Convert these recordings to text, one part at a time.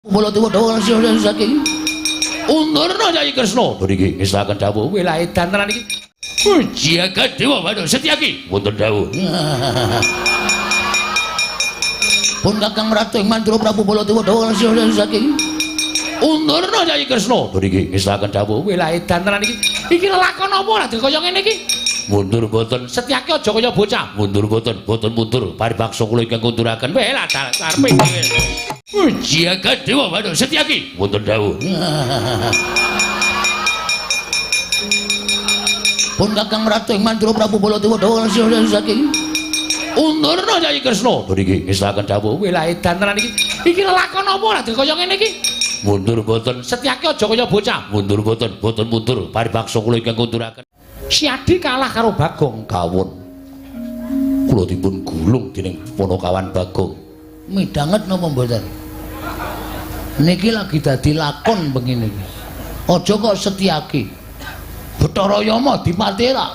Mula Dewa saking Undurna Nyai Kresna mriki ngestaken dawuh wilahe dantenan iki Jagat Dewa Bathara Setyaki wonten dawuh pun Kakang Ratu ing Mandura Prabu Baladewa saking Undurna Nyai Kresna mriki ngestaken dawuh wilahe dantenan iki lelakon apa lha kaya ngene iki mundur boten Setyaki aja kaya bocah mundur boten mundur paribaksa kula ingkang kunduraken wae lah karepe dhewe Jagat Dewa Bathara Setyaki wonten dawuh pun Kakang Ratu ing Mandura Prabu Baladewa saking Undurna Nyai Kresna mriki ngestaken dawuh wilahe dantenan iki lelakon apa lha kaya ngene iki mundur boten Setyaki aja kaya bocah mundur boten mundur paribaksa kula ingkang kunduraken Siadi kalah karo Bagong Kawon. Kula dipun gulung dening Ponokawan Bagong. Midanget napa mboten? Niki lagi dadi lakon begini iki. Aja kok Setyaki. Bathara Yama dipatira.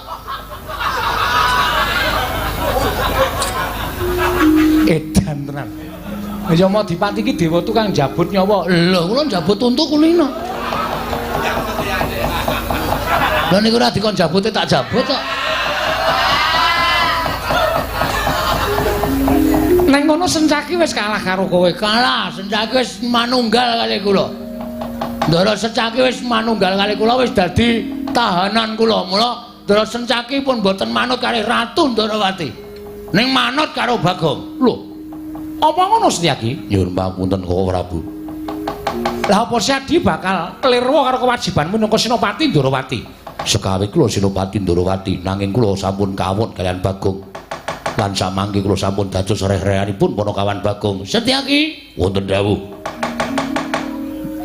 Edan tenan. Yama dipati iki dewa tukang jabut nyawa. Lho kula jabut untu kulina. Lha niku ora dikon jabute tak jabut kok. Neng ngono Sencaki wis kalah karo kowe. Kalah, Sencaki wis manunggal kali kula. Ndara Sencaki wis manunggal kali kula wis dadi tahanan kula. Mula Ndara Sencaki pun boten manut kali Ratu Ndarawati. Ning manut karo Bagong. Lho. Apa ngono Setyaki? Nyuwun pangapunten Koko Prabu. Lah apa Siadi bakal klirwa karo kewajiban minangka Senopati Ndarawati? Sekawi kula Senopati Ndarawati nanging kula sampun kawon kalian Bagong lan samangke kula sampun dados reh-rehanipun Ponokawan Bagong Setyaki wonten dawuh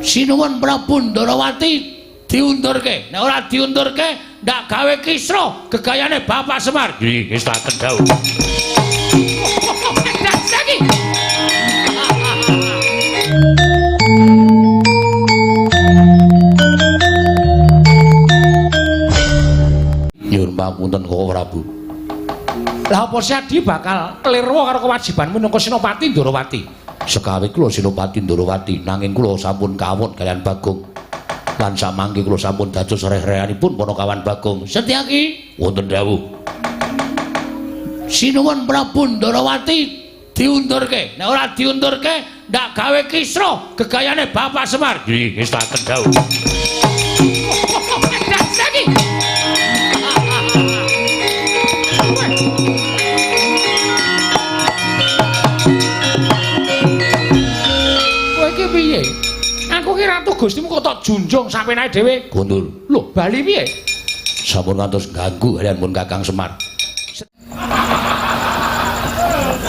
Sinuwun Prabu Ndarawati diundurke nek ora diundurke ndak gawe kisra gegayane Bapak Semar nggih ngestaken dawuh Setyaki nyuwun pangapunten Koko Prabu. Lah apa Siadi bakal klirwa karo kewajiban minangka Senopati Ndarawati? Sekawi kula Senopati Ndarawati nanging kula sampun kawon kalian Bagong. Lan samangke kula sampun dados reh-rehanipun Ponokawan Bagong. Setyaki wonten dawuh. Sinuwun Prabu Ndarawati diundurke. Nek ora diundurke ndak gawe kisra gegayane Bapak Semar. Nggih ngestaken dawuh. Setyaki piye? Aku ki ratu Gustimu kok tak junjung sampeyan dhewe. Gondul. Lho, bali piye? Sampun ngantos ganggu kalian pun Kakang Semar.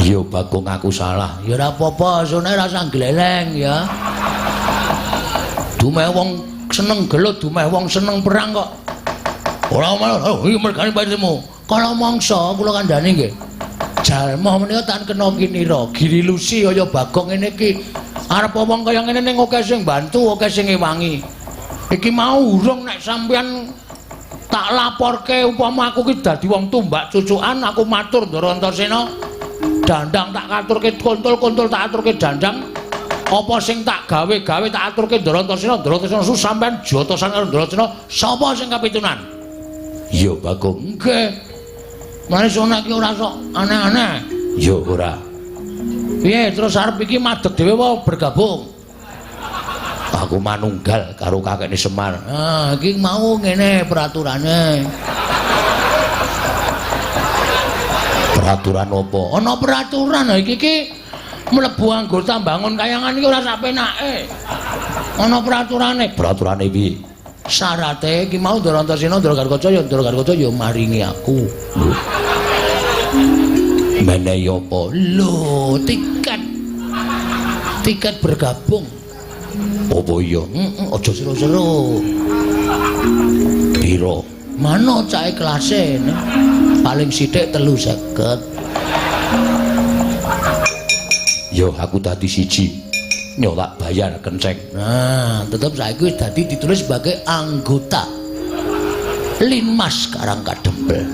Yo Bagong aku salah. Ya ora apa-apa, sone rasa gleleng ya. Dumeh wong seneng gelut, dumeh wong seneng perang kok. Ora malah iki mergane patimu. Kala mangsa kula kandhani nggih. Jalma menika tak kena kinira, giri lusi kaya Bagong ngene iki. Arep wong kaya ngene ning akeh sing bantu, akeh sing ngewangi. Iki mau urung nek sampeyan tak laporke upama aku ki dadi wong tumbak cucukan, aku matur Ndara Antasena. Dandang tak aturke kontul-kontul tak aturke dandang. Apa sing tak gawe-gawe tak aturke Ndara Antasena, Ndara Antasena su sampeyan jotosan karo Ndara Antasena, sapa sing kapitunan? Ya Bagong. Nggih. Mari sona iki ora sok aneh-aneh. Ya ora. Piye terus arep iki madeg dhewe wae bergabung. Aku manunggal karo kakekne Semar. Ah, iki mau ngene peraturane. Peraturan apa? Ana peraturan iki mlebu anggota bangun kayangan iki ora sak penake. Ana peraturane. Peraturane piye? Syarate iki mau Ndara Antasena, Ndara Gargaca ya maringi aku. Menehi apa? Lho, tiket bergabung. Apa iya? Aja seru-seru. Piro? Mano cake kelase? Paling sithik 350. Yo aku dadi siji. Nyo tak bayar kenceng. Nah, tetep saiki wis dadi ditulis sebagai anggota Linmas Karangkadempel.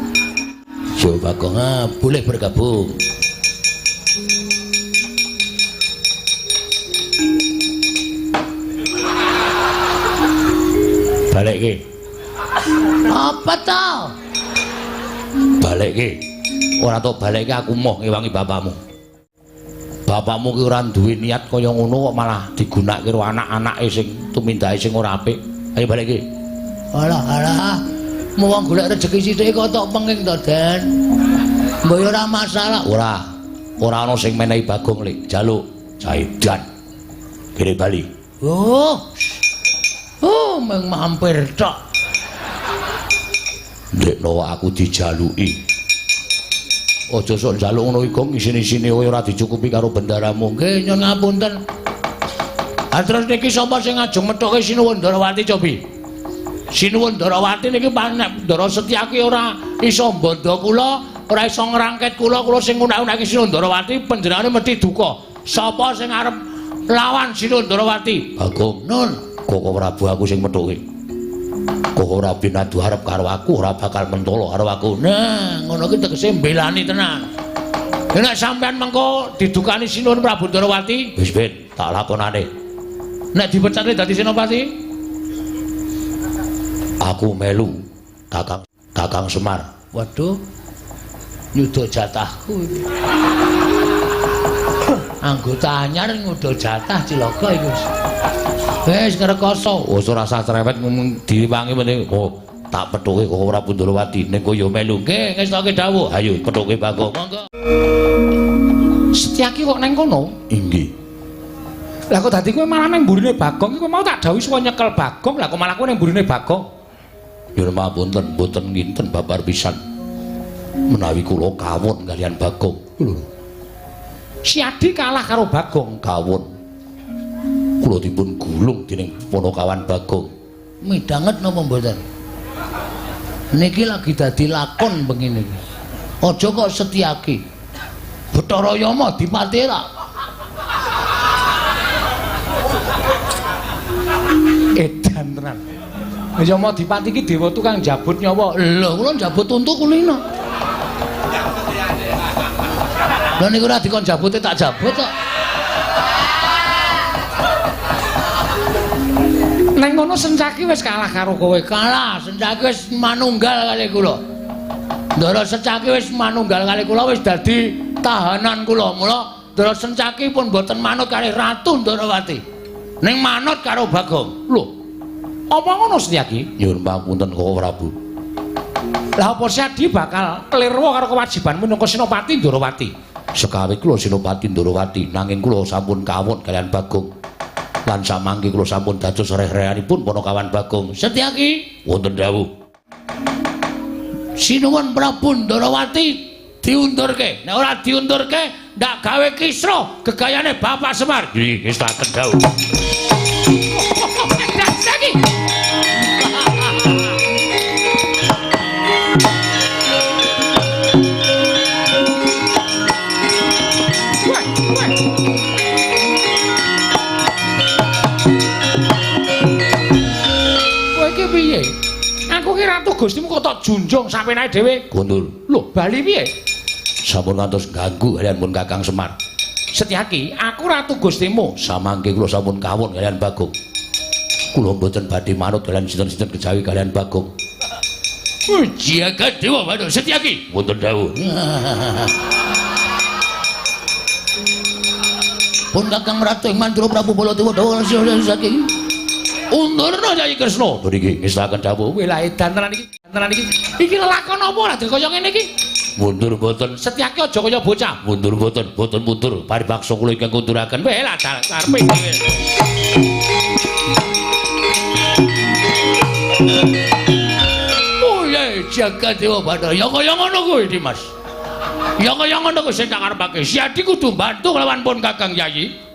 Yo Bagong, boleh bergabung. Balekke. Apa to? Balekke. Ora tok balekke aku moh ngewangi bapakmu. Bapakmu ki ora duwe niat kaya ngono kok malah digunakake karo anak-anake sing tumindahe sing ora apik. Ayo balekke. Alah. Mu wong golek rejeki sithik kok tok penging to, Den. Mbok ora masalah. Ora ana sing menehi Bagong lek jaluk Jaidan. Kene bali. Meng mampir tok. Ndekno aku dijaluki. Aja sok njaluk ngono iku ngisini-sini kowe ora dicukupi karo bendaramu. Nggih, nyuwun ngapunten. Terus niki sapa sing ngajeng methuke Sinuwun Darawati cobi? Sinuwun Darawati niki panek Ndara Setyaki ora iso bondo kula, ora iso ngrangket kula sing unak-unake Sinuwun Darawati panjenengane mesti duka. Sapa sing arep lawan Sinuwun Darawati? Bagong Nun, Koko Prabu aku sing methuke. Koko Rabi Nadu harap karo aku ora bakal mentolo karo aku. Nah, ngono ki tegese mbelani tenan. Nek sampean mengko didukani Sinuwun Prabu Darawati, wis ben tak lakonane. Nek dipecate dadi senopati, aku melu Kakang Semar. Waduh. Nyuda jatahku iki. Anggota anyar nyuda jatah cilaka iku. Wis ngrekoso. Wis ora usah cerewet ngomong diwangi meneh. Tak pethuke kok ora Pundurawati ning kowe yo melu. Nggih, ngestoke dawuh. Ayo pethuke Bagong. Monggo. Setyaki kok nang kono? Inggih. Lah kok dadi kowe malah nang mburine Bagong iki kowe mau tak dawuhi supaya nyekel Bagong. Lah kok malah kowe nang mburine Bagong? Nyuwun mapunten, mboten nginten babar pisan. Menawi kula kawon kalian Bagong. Lho. Si Adi kalah karo Bagong kawon. Kula dipun gulung dening Ponokawan Bagong. Midanget napa mboten? Niki lagi dadi lakon begini. Aja kok Setyaki. Bathara Yama dipati ra. Edan tenan. Yama dipati iki dewa tukang jabut nyawa. Lho kula jabut untu kulina. Lah niku ora dikon jabute tak jabut kok. Neng ngono Sencaki wis kalah karo kowe. Kalah, Sencaki wis manunggal kali kula. Ndara Sencaki wis manunggal kali kula wis dadi tahanan kula. Mula Ndara Sencaki pun boten manut kali Ratu Ndarawati. Ning manut karo Bagong. Lho. Apa ngono Setyaki? Nyuwun pamunten Koko Prabu. Lah apa Sadi bakal klirwa karo kewajiban minangka Senopati Ndarawati? Sekawit kula Senopati Ndarawati nanging kula sampun kawon kalian Bagong. Lan samangke kula sampun dados reh-rehanipun Ponokawan Bagong. Setyaki wonten dawuh. Sinuwun Prabu Ndarawati diundurke. Nek ora diundurke ndak gawe kisruh gegayane Bapak Semar. Nggih, wis tak dawuh. Setyaki. Piye? Aku ki ratu Gustimu kok tok junjung sampeyan dhewe. Gondul. Lho, bali piye? Sampun ngantos ganggu kalian pun Kakang Semar. Setyaki, aku ratu Gustimu. Samangke kula sampun kawon kalian Bagong. Kula mboten badhe manut kalian sinten-sinten kejawi kalian Bagong. Jagat Dewa Bathara Setyaki. Wonten dawuh. Pun Kakang Ratu ing Mandura Prabu Baladewa dawuh Setyaki. Undurna Nyai Kresna. Niki ngestaken dawuh. Lah edan tenan iki. Tenan iki. Iki lelakon apa lah kaya ngene iki? Mundur mboten. Setyaki aja kaya bocah. Mundur mboten, mboten mundur. Paribaksa kula ingkang kunduraken. Weh lah karepe iki. Oh ya jagat Dewa Bathara. Ya kaya ngono kuwi, Dimas. Ya kaya ngono kuwi sing tak karepake. Si Adi kudu bantu lawan pun Kakang Yayi.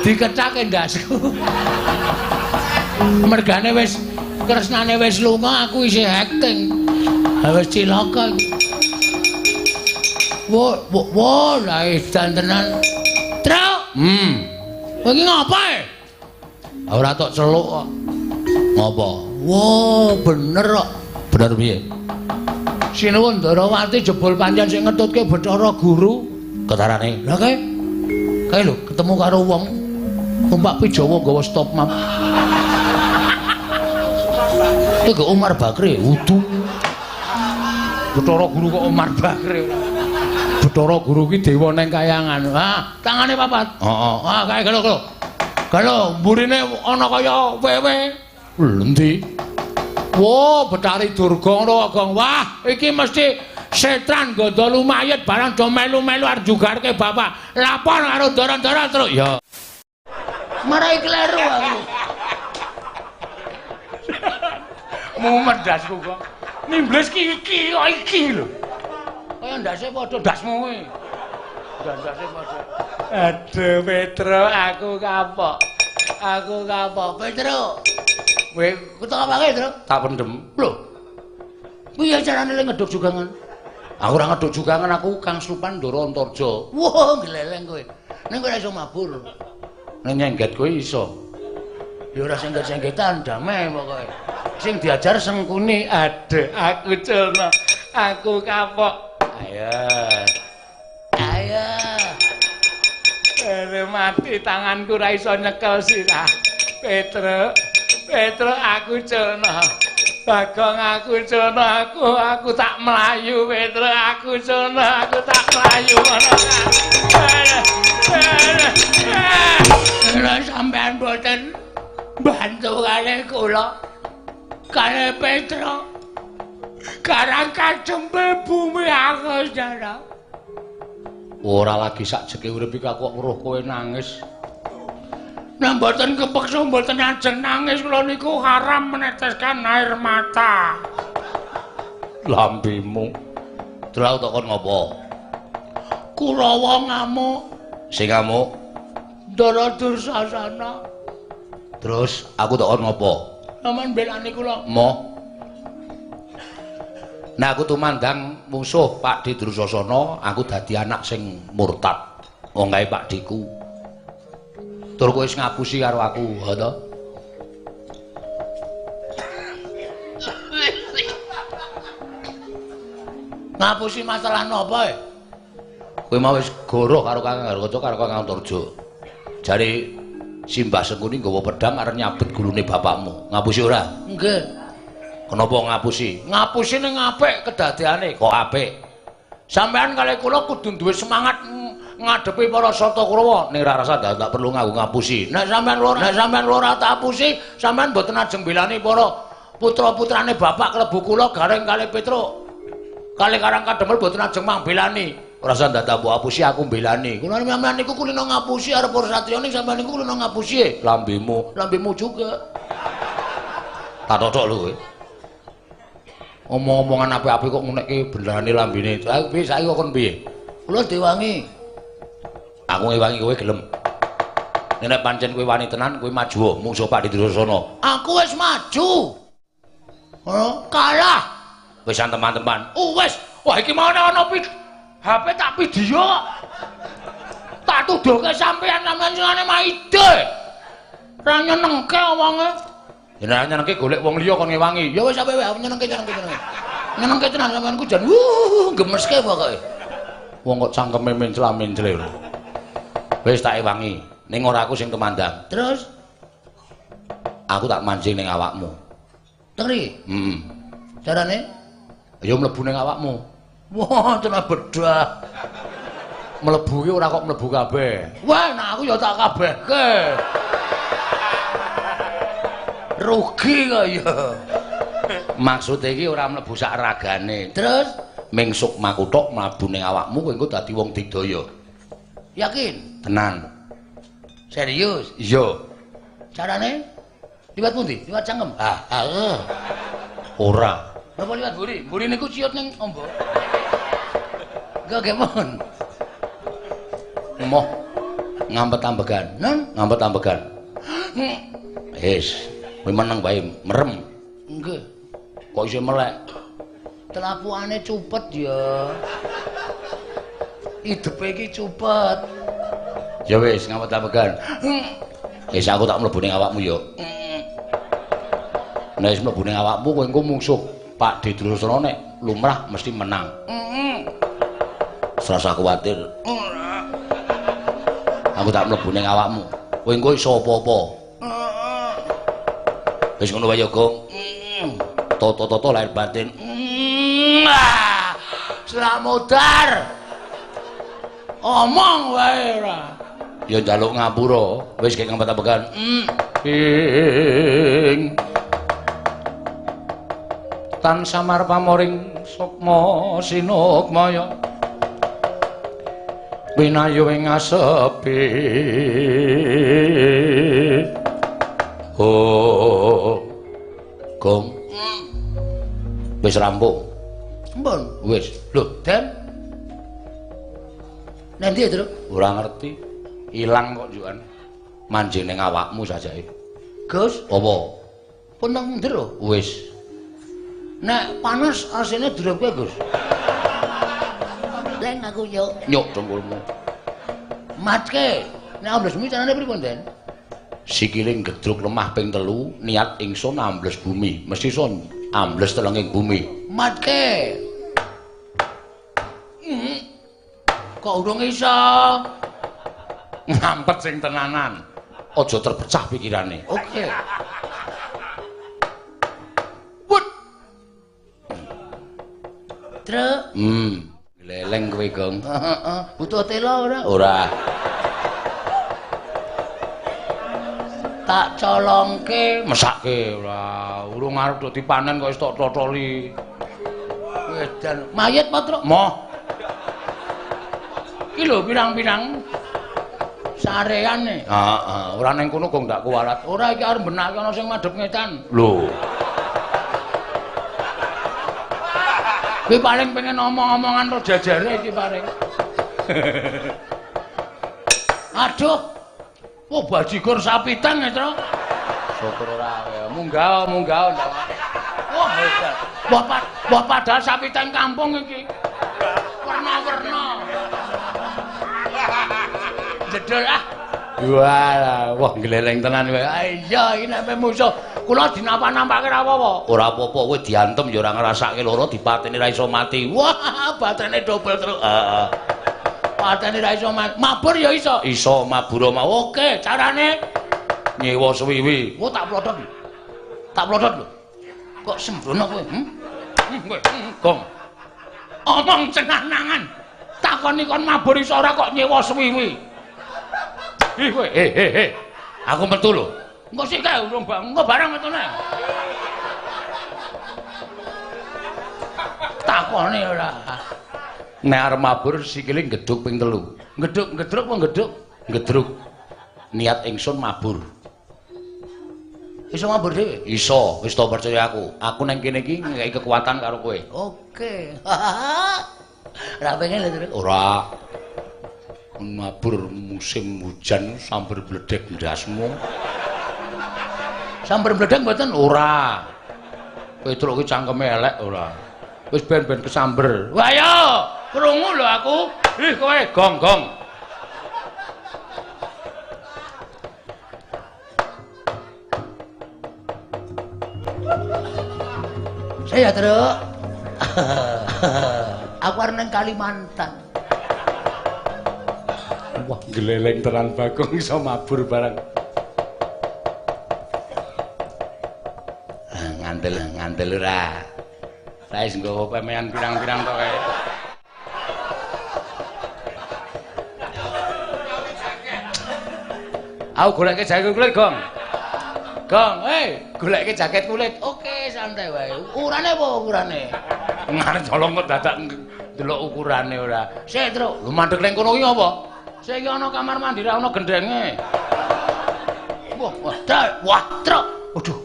Dikecake ndasku. Mergane wis kresnane wis lunga, aku isih acting. Wis cilaka iki. Wo, lah edan tenan. Truk. Kowe iki ngapa e? Ora tok celuk kok. Ngapa? Wo, bener kok. Bener piye? Sinuwun Ndarawati jebul pancen sing ngetutke Bathara Guru. Ketarane. Lah kae Kae lho ketemu karo wong numpak Jawa nggawa stop map. Iki Umar Bakri wudu. Bathara Guru kok Umar Bakri. Bathara Guru ki dewa ning kayangan. Ah, tangane papat. Heeh. Ah, kae gelo. Gelo mburine ana kaya wewe. Endi? Wo, Betari Durga ngono, Gong. Wah, iki mesti setan gondol mayit barang do melu-melu arep jugarke bapak. Lapor karo ndara-ndara terus ya. Marai kleru aku. Mumet dasku kok. Nimbles iki lho. Kaya ndase padha dasmu kuwi. Ndase padha. Aduh, Petro, aku kapok. Petro. Kowe kutuk apa Petro? Tak pendem. Lho. Piye carane le ngeduk jugangan? Aku ora ngeduk jugangan, aku Kang Supan Ndara Antarja. Wah, gleleng kowe. Ning kowe ora iso mabur. Ning nyengget kowe iso. Ya ora sengget-senggetan, damai pokoke. Sing diajar Sengkuni, aduh aku culno. Aku kapok. Ayo. Mati tanganku ora iso nyekel sirah. Petro aku culno. Bagong aku culno, aku tak melayu. Petro aku culno, aku tak melayu. Lha sampean boten bantu kalih kula. Kalih Petro. Karang kacempel bumi aku jara. Ora lagi sak jeke urip iki aku weruh kowe nangis. Nek mboten kepeksa mboten ajeng nangis kula niku haram meneteskan air mata. Lambemu. Terus tak kon ngopo? Kurawa ngamuk. Sing ngamuk Ndara Dursasana. Terus aku tak kon ngopo? Sampeyan belani kula. Mo. Nah aku tumandang musuh Pak Di Dursasana, aku dadi anak sing murtad. Wong kae Pak Diku. Tur kowe wis ngapusi karo aku, ha to? Ngapusi masalah napa e? Kowe mau wis goroh karo Kang Harkaca karo Kang Antarja. Jare Simbah Sengkuni nggawa pedhang arep nyabet gulune bapakmu. Ngapusi ora? Nggih. Kenapa ngapusi? Ngapusi ning apik kedadeane. Kok apik? Sampeyan kalih kula kudu duwe semangat ngadepi para Sata Kurawa. Ning ra rasa tak perlu nganggo ngapusi. Nek sampeyan ora tak apusi, sampeyan mboten ajeng belani para putra-putrane bapak klebu kula Gareng kalih Petro. Kalih Karang Kademel mboten ajeng mangbelani. Ora usah dadak mbok apusi aku mbelani. Kula sampeyan niku kulino ngapusi arep para satriya ning sampeyan niku kulino ngapusi. Lambemu juga. Tak totok lho kowe. Omong-omongan apik-apik kok ngunekke benerane lambene. Piye saiki kok kon piye? Kula diwangi. Aku ngewangi kowe gelem. Nek pancen kowe wani tenan, kowe maju musuh Pak Dursasana. Aku wis maju. Kalah. Wis teman-teman. Wis. Wah iki mau ana HP tak video. Tak tuduhke sampean sing maide. Ra nyenengke omonge. Yen nyenengke golek wong liya kon ngewangi. Ya wis sampe wae nyenengke. Nyenengke tenan sampeanku jan gemeske pokoke. Wong kok cangkeme mencla-mencle lho. Wis tak ewangi. Ning ora aku sing temandang. Terus aku tak mancing ning awakmu. Teri? Carane? Ya mlebu ning awakmu. Wah, tenan bedah. Mlebu ki ora kok mlebu kabeh. Wah, nah aku ya tak kabehke. Rugi kok ya. Maksud iki ora mlebu sak ragane. Terus ming sukmaku tok mlebu ning awakmu kowe engko dadi wong digdaya. Yakin? Tenan. Serius? Iya. Carane? Liwat pundi? Liwat cangkem? Ora. Napa liwat mburi? Mburi niku ciut ning ombo. Enggak gemon. Moh ngampet ambegan. Ngampet ambegan. Wis. Kowe meneng wae, merem. Nggih. Kok iso melek? Telapuane cupet ya. Hidupe iki cupet. Ya wis, ngampet ambegan. Wis aku tak mlebu ning awakmu ya. Nek wis mlebu ning awakmu kowe engko mungsuh Pak Di Dursasana nek lumrah mesti menang. Serasa kuwatir. Aku tak mlebu ning awakmu. Kowe engko iso apa-apa. Wis ngono wae, Gong. Toto-toto lahir batin. Slamodar. Omong wae ora. Ya njaluk ngapura, wis kek ngambet-ambekan. Ing tan samar pamoring sukma sinukmaya. Winayu ing asepi. Oh. Gong. Wis rampung. Sampun. Wis. Lho, Den. Nanti ya, Tru? Ora ngerti. Ilang kok jukan. Manjing ning awakmu sajake. Gus, apa? Pun nang ndero. Wis. Nek panas asine direpke, Gus. Leng aku nyuk. Nyuk dengkulmu. Matke. Nek ambles bumi carane pripun, Den? Sikile gedruk lemah ping 3, niat ingsun ambles bumi. Mesti son ambles telenging bumi. Matke. Kok urung iso? Ngampet sing tenanan. Aja terpecah pikirane. Oke. Wut. Truk. Leleng kowe, Gong. Butuh tela ora? Ora. Tak colongke, mesake ora. Urung arep do dipanen kok wis tok totoli. Edan. Mayit apa, Truk? Moh. Iki lho pirang-pirang sareane. Heeh, ora ning kono kok ndak kuwalat. Ora iki arep benake ana sing madhep ngetan. Lho. Kuwi paling pengen omong-omongan karo jajare iki paling. Aduh. Oh, bajigur sapitan ya, Tru. Syukur ora ya. Munggah ndak. Wah, hebat. Wah padahal sapitan kampung iki. Warna-warna. Jedul ah. Wah, gleleng tenan kowe. Iya, iki nek musuh kula dinampak-nampake ra apa-apa. Ora apa-apa, kowe diantem ya ora ngrasake lara, dipateni ra iso mati. Wah, baterene dobel terus. Heeh. Pateni ra iso mabur ya iso. Iso mabur mau. Oke, carane nyewa suwiwi. Oh, tak plothot. Tak plothot lho. Kok sembrono kowe? Kowe, Gong. Omong cenah-nangan. Takoni kon mabur iso ora kok nyewa suwiwi. Ih kowe, aku metu lho. Engko sik kae urung engko barang metune. Takoni ora. Nek arep mabur sikile gedhuk ping 3. Gedhuk apa gedhuk? Gedruk. Niat ingsun mabur. Iso mabur dhewe? Iso, wis to percaya aku. Aku nang kene iki ngekeki kekuatan karo kowe. Oke. Ora pengen lho, Tru. Ora. Mabur musim hujan sambar bledek ndasmu. Sambar bledek mboten ora. Kowe truk iki cangkeme elek ora. Wis ben-ben kesamber. Wah ayo, krungu lho aku. Ih kowe gong-gong. Saya Truk. Aku arep nang Kalimantan. Wah, gleleng tenan Bagong iso mabur barang. Ngantel ora. Wis nggawa pemean pirang-pirang tok kae. Aku goleke jaket kulit, Gong. Gong, goleke jaket kulit. Oke, santai wae. Ukurane apa ukurane? Ngarep colong kok dadak ndelok ukurane ora. Sik, Truk. Lu mandeg ning kono iki apa? Sik iki ana kamar mandi ra ana gendenge. Wah, Truk. Waduh.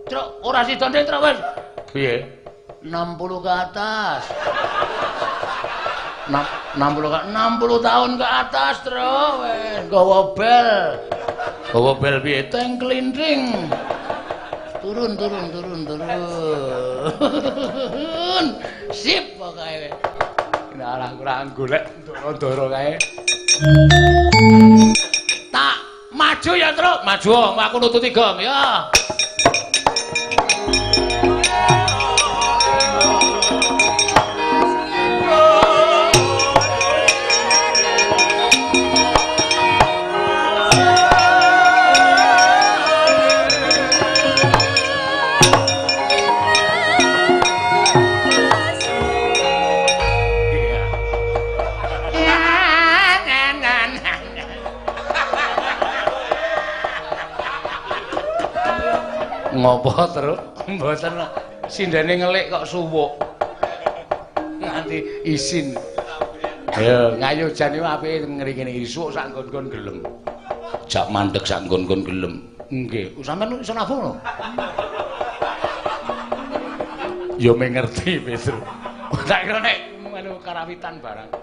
Truk, ora sida ndek, Truk wis. Piye? 60 ke atas. 60 tahun ke atas, Truk. Wis gawa bel. Gawa bel piye? Teng klindring. Turun. Sip pokoke. Nek kurang golek ndoro kae. Tak maju ya, Truk. Maju, aku nututi Gong ya. Ngopo terus? Mboten sindene ngelik kok suwuk. Nganti isin. Ya, ngayojan iki apike ngene iki suwuk sak nggon-nggon gelem. Jak mandeg sak nggon-nggon gelem. Nggih, sampeyan iso nabung lho. Ya mengerti Petru. Tak kira nek anu karawitan barang.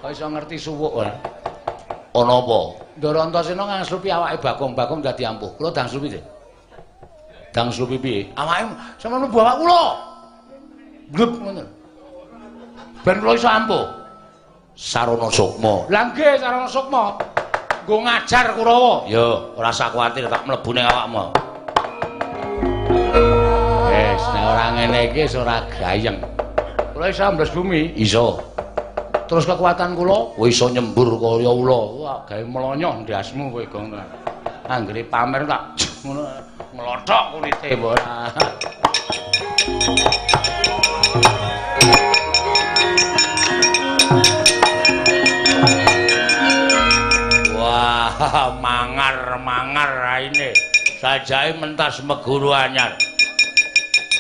Kok iso ngerti suwuk ora? Ana apa? Ndara Antasena ngangslupi awake Bagong dadi ampuh. Kula dang slupi nggih. Dang slupi piye? Awake sampeyan mlebu awak kula. Gleb ngono. Ben kula iso ampuh. Sarana Sukma. Lah nggih Sarana Sukma. Nggo ngajar Kurawa. Ya, ora usah kuwatir tak mlebu ning awakmu. Wis, nek ora ngene iki wis ora gayeng. Kula iso ambles bumi? Iso. Terus kekuatan kula iso nyembur kaya ula. Wah, gawe melonyoh ndasmu kowe gong. Anggere pamer tak ngono nglothok kulite ora. Wah, mangar raine. Sajake mentas meguru anyar.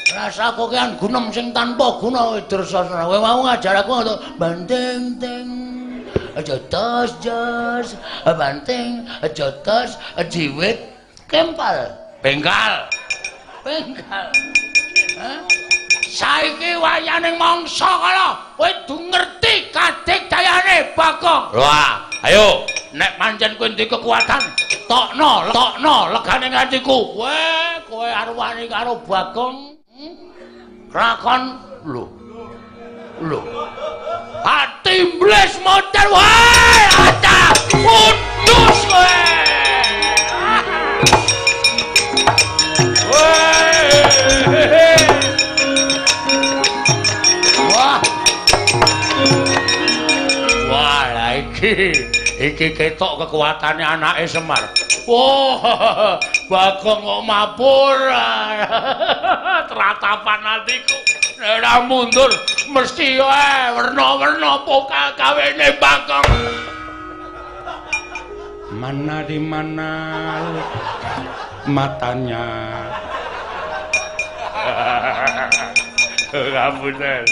Rasa kokean gunem sing tanpa guna Widrasana. Kowe mau ngajar aku untuk banting ting. Aja jos, banting, aja tos, jiwit, kempal, bengkal. Hah? Saiki wayaning mangsa kala kowe du ngerti kadigdayane Bagong. Wah, ayo nek pancen kowe ndek kekuatan, tokno legane atiku. Weh, kowe arep wani karo Bagong. Rakon lho. Ati mbles modal wae, ada putus kowe. Wah, lah iki ketok kekuatane anake Semar. Wah, Bagong kok mabur. Teratapan atiku. Nek mundur mesti wae werna-werna pokal kawene Bagong. Mana di mana matanya. Ngapunten.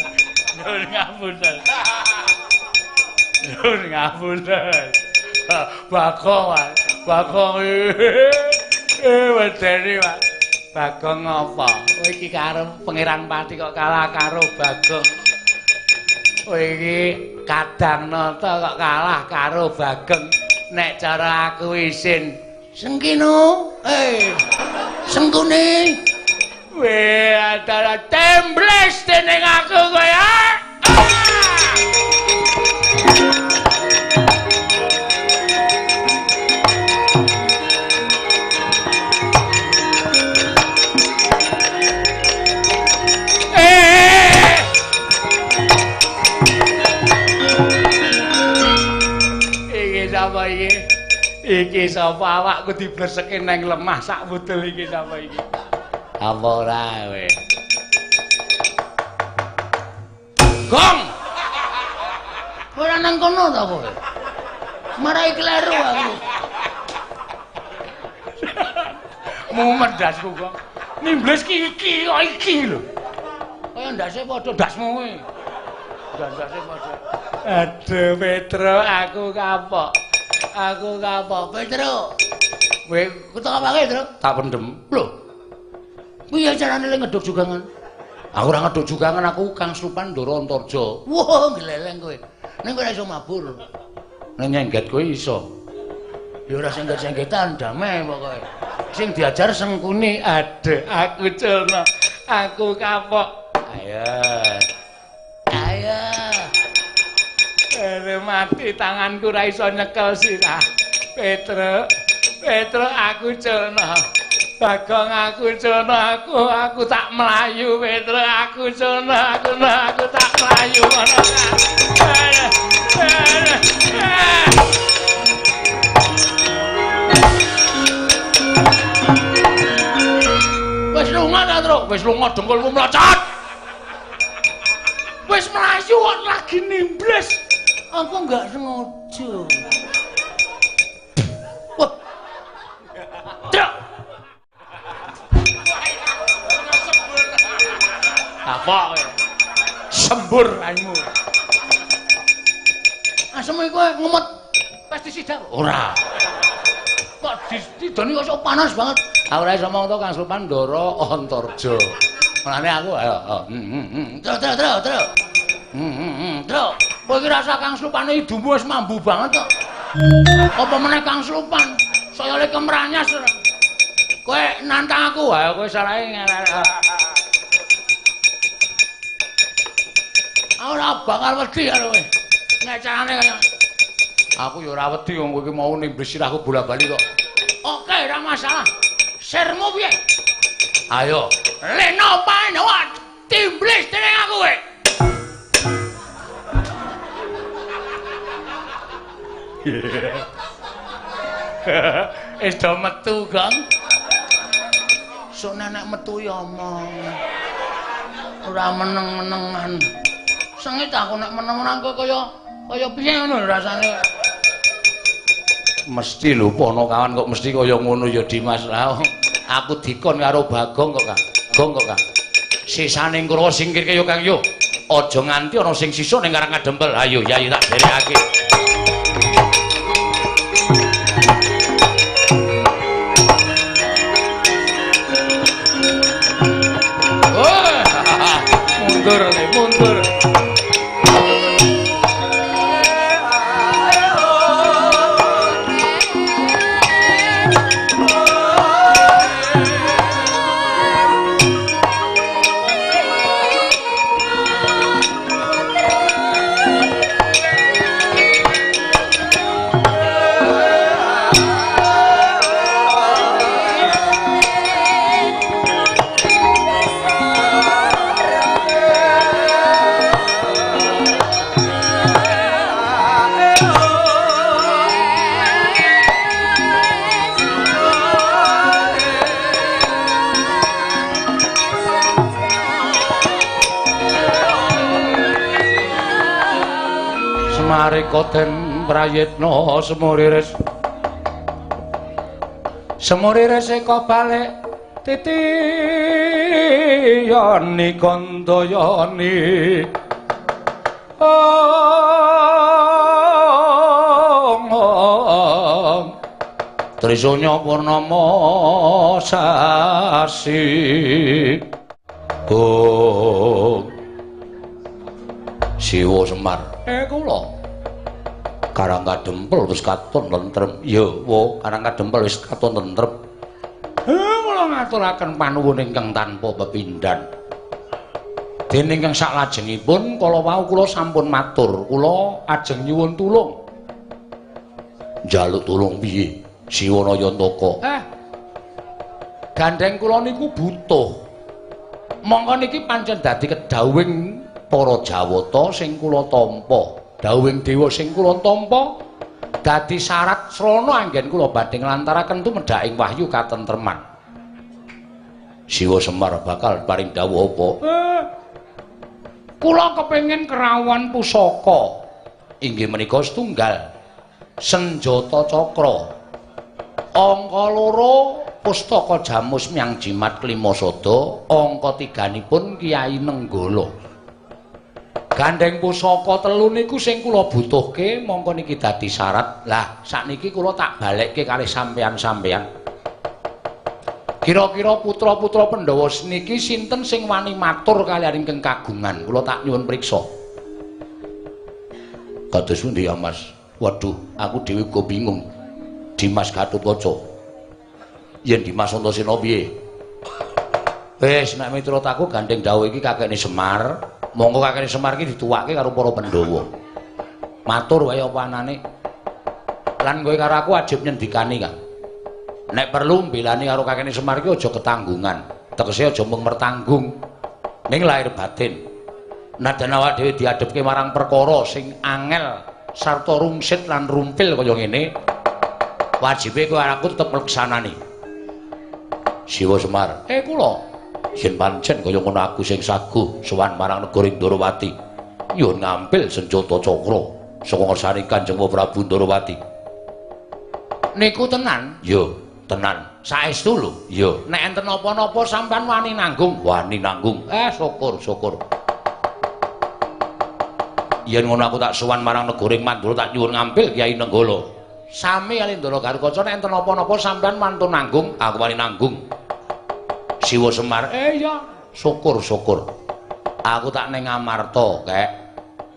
Bagong wedeni Pak. Bagong apa? Kowe iki karo Pangeran Pati kok kalah karo Bagong. Kowe iki Kadang Nata kok kalah karo Bagong. Nek cara aku isin Sengkino, Sengkune. Weh, adalah tembles dening aku kowe. Sapa iki? Iki sapa awakku dibleseke nang lemah sak wudel iki sapa iki? Apa ora kowe? Gong. Ora nang kono ta kowe? Marai kleru aku. Mumet dasku kok. Nimbles iki lho. Kaya ndase padha dasmu kowe. Ndase padha. Aduh Petro, aku kapok. Petro. Kowe kutuk apa Petro? Tak pendem. Lho. Piye carane le ngeduk jugangan? Aku ora ngeduk jugangan, aku Kang Supan Ndara Antarja. Wah, gleleng kowe. Ning kowe ora iso mabur. Ning nyengget kowe iso. Ya ora sengget-senggetan, damai pokoke. Sing diajar Sengkuni, aduh aku culno. Aku kapok. Ayo. Mati tanganku ra iso nyekel sirah. Petro aku culno. Bagong aku culno, aku tak melayu. Petro aku culno, aku tak melayu ngono kan. Wis lunga ta, Tru? Wis lunga dengkulmu mlocot. Wis melayu kok lagi nimbles. Aku enggak sengaja. Wah. Truk. apa sembur raimu asem kowe ngemet pestisida ora kok didoni kok sok panas banget aku ora iso ngomong to Kang Sulpan Ndara Antarja mulane aku ayo terus kowe iki rasa Kang Sulpan hidupmu wis mambu banget kok apa meneh Kang Sulpan saya le kemranyas kowe nantang aku ayo kowe salahe ora bakal wedi karo kowe nek carane kaya aku ya ora wedi wong kowe iki mau nimbes sirahku bola-bali kok oke ora masalah sermu piye ayo leno panewat timblis dening aku kowe wis do metu Gong sok nenek metu ya omong ora meneng-menengan sengit aku nek meneng-meneng kaya piye ngono rasane mesti lho pono kawan kok mesti kaya ngono ya Dimas lah aku dikon karo Bagong kok Kang Gong kok Kang sisane Kurawa singkirke yo Kang yo aja nganti ana sing sisa ning Karang Kadempel ayo Yayi tak derekake mundur Koten prayitna semuriris eka balik titiyani kandayani Trisanya Purnama sasi Siwa Semar kula Karang Kadempel wis katon tentrem. Ya, wo, Karang Kadempel wis katon tentrem. Kula ngaturaken panuwun ingkang tanpa pepindhan. Dening ingkang saklajengipun kala wau kula sampun matur, kula ajeng nyuwun tulung. Njaluk tulung piye? Siwana Yantaka. Gandeng kula niku butuh. Mongko niki pancen dadi kedhawuhing para Jawata sing kula tampa. Dawuhing dewa sing kula tampa dadi syarat srana anggen kula badhe nglantaraken tumedhaking wahyu katentreman. Siwa Semar bakal paring dawuh apa? Kula kepengin kerawan pusaka. Inggih menika setunggal senjata cakra. Angka 2 pustaka Jamus Myang Jimat Klimasada, angka 3-nipun Kyai Nenggala. Gandeng pusaka 3 niku sing kula butuhke mongko niki dadi syarat. Lah sakniki kula tak balekke kalih sampeyan-sampeyan. Kira-kira putra-putra Pandhawa niki sinten sing wani matur kaliyan ingkang kagungan? Kula tak nyuwun priksa. Kados pundi ya Mas? Waduh, aku dhewe uga bingung. Dimas Gatotkaca. Yen Dimas Antasena piye? Wis nek miturut aku gandeng dawuh iki kakekne Semar. Monggo kakekne Semar iki dituwake karo para Pandhawa. Matur wae apa anane. Lan kowe karo aku wajib nyendikani, Kang. Nek perlu mbelani karo kakekne Semar iki aja ketanggungan. Tegese aja mung mertanggung ning lahir batin. Nadan awak dhewe diadepke marang perkara sing angel sarta rungsit lan rumpil kaya ngene, wajibe kowe aku tetep mleksanani. Siwa Semar, kula yen pancen kaya ngono aku sing saguh sowan marang negara Ndrawati nyuwun ngampil senjata cakra saka ngersane Kanjeng Prabu Ndrawati. Niku tenan? Yo, tenan. Saestu lho. Iya. Nek enten apa-napa sampean wani nanggung. Wani nanggung. Syukur. Yen ngono aku tak sowan marang Negoring Mandura tak nyuwun ngampil Kyai Nenggala. Sami Alindra Garukaca nek enten apa-napa sampean mantun nanggung. Aku wani nanggung. Siwa Semar. Iya. Syukur. Aku tak ning Amarta, Kek.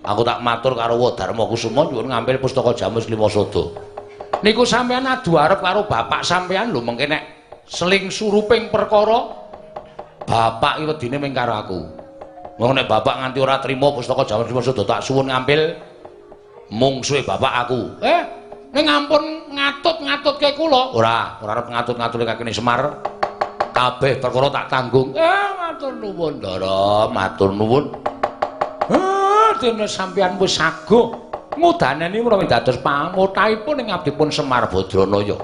Aku tak matur karo Wadarma Kusuma nyuwun ngampil pustaka Jamus Limasada. Niku sampean adu arep karo bapak sampean lho mengke nek seling suruping perkara bapak iki wedine ming karo aku. Wong nek bapak nganti ora trima pustaka Jamus Limasada tak suwun ngampil mungsuhe bapak aku. Ning ampun ngatut-ngatutke kula. Ora arep ngatut-ngatutke kakene Semar. Kabeh perkara tak tanggung. Matur nuwun, Ndara, matur nuwun. Dene sampeyan wis saguh ngudaneni menawi dados pamuthaipun ing abdipun Semar Badranaya.